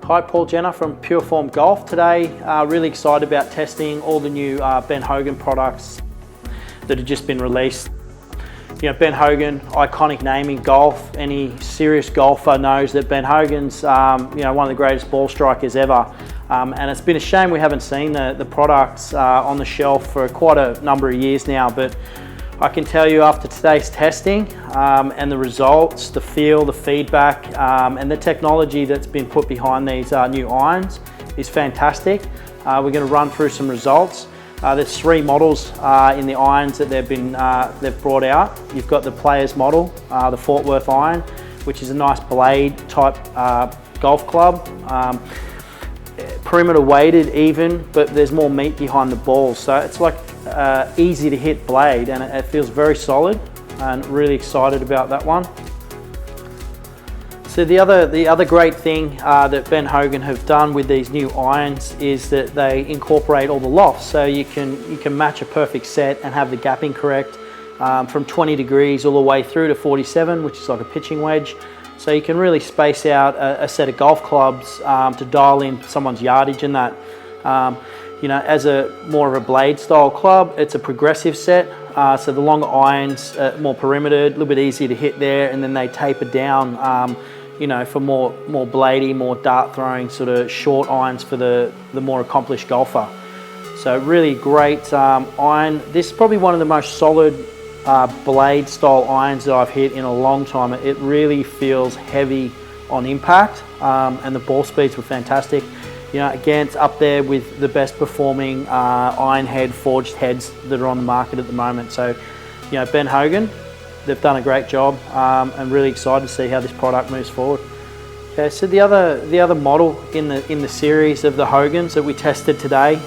Hi, Paul Jenner from PureForm Golf. Today, really excited about testing all the new Ben Hogan products that have just been released. You know, Ben Hogan, iconic name in golf. Any serious golfer knows that Ben Hogan's one of the greatest ball strikers ever. And it's been a shame we haven't seen the products on the shelf for quite a number of years now, but I can tell you after today's testing and the results, the feel, the feedback, and the technology that's been put behind these new irons is fantastic. We're going to run through some results. There's 3 models in the irons that they've brought out. You've got the player's model, the Fort Worth iron, which is a nice blade type golf club. Perimeter weighted even, but there's more meat behind the ball, so it's like easy to hit blade, and it feels very solid, and really excited about that one. So the other great thing that Ben Hogan have done with these new irons is that they incorporate all the lofts, so you can match a perfect set and have the gapping correct from 20 degrees all the way through to 47, which is like a pitching wedge. So you can really space out a set of golf clubs to dial in someone's yardage and that. As a more of a blade style club, it's a progressive set. So the longer irons, more perimetered, a little bit easier to hit there, and then they taper down, for more bladey, more dart throwing sort of short irons for the more accomplished golfer. So really great iron. This is probably one of the most solid blade style irons that I've hit in a long time. It really feels heavy on impact, and the ball speeds were fantastic. Again, it's up there with the best performing iron head forged heads that are on the market at the moment. So, Ben Hogan, they've done a great job. I'm really excited to see how this product moves forward. Okay, so the other model in the series of the Hogans that we tested today,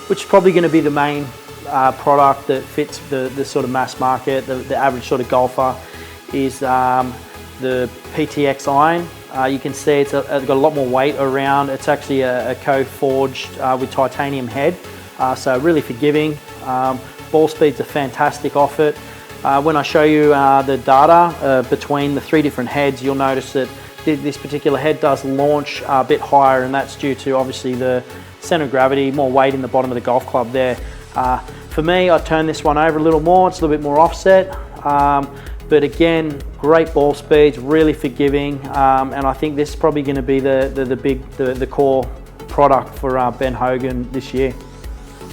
which is probably going to be the main product that fits the sort of mass market, the average sort of golfer, is the PTX iron. You can see it's got a lot more weight around. It's actually a co-forged with titanium head, so really forgiving. Ball speeds are fantastic off it. When I show you the data between the 3 different heads, you'll notice that this particular head does launch a bit higher, and that's due to obviously the center of gravity, more weight in the bottom of the golf club there. For me, I turn this one over a little more. It's a little bit more offset. But again, great ball speeds, really forgiving, and I think this is probably going to be the core product for Ben Hogan this year.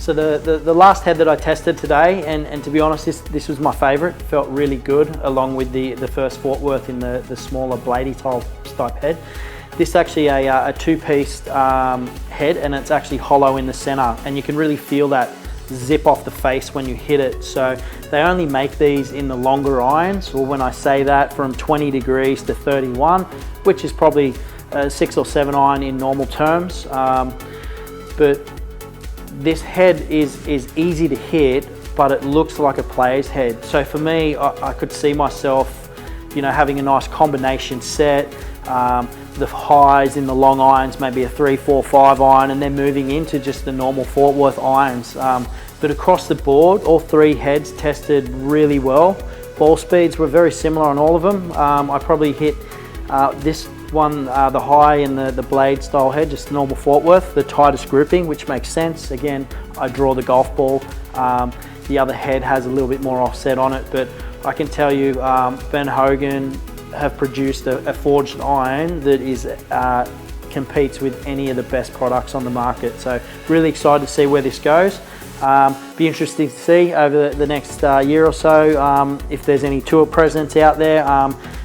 So the last head that I tested today, and to be honest, this was my favourite. Felt really good, along with the first Fort Worth in the smaller bladey type head. This is actually a 2-piece head, and it's actually hollow in the centre, and you can really feel that zip off the face when you hit it. So they only make these in the longer irons, or when I say that, from 20 degrees to 31, which is probably a 6 or 7 iron in normal terms. But this head is easy to hit, but it looks like a player's head. So for me, I could see myself, having a nice combination set. The highs in the long irons, maybe a 3, 4, 5 iron, and then moving into just the normal Fort Worth irons. But across the board, all 3 heads tested really well. Ball speeds were very similar on all of them. I probably hit this one, the high in the blade style head, just normal Fort Worth, the tightest gripping, which makes sense. Again, I draw the golf ball. The other head has a little bit more offset on it, but I can tell you Ben Hogan have produced a forged iron that competes with any of the best products on the market. So really excited to see where this goes. Be interesting to see over the next year or so if there's any tour presence out there.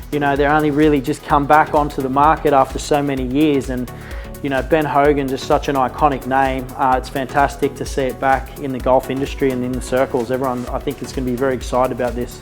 They're only really just come back onto the market after so many years, and Ben Hogan, just such an iconic name. It's fantastic to see it back in the golf industry and in the circles. Everyone, I think, is going to be very excited about this.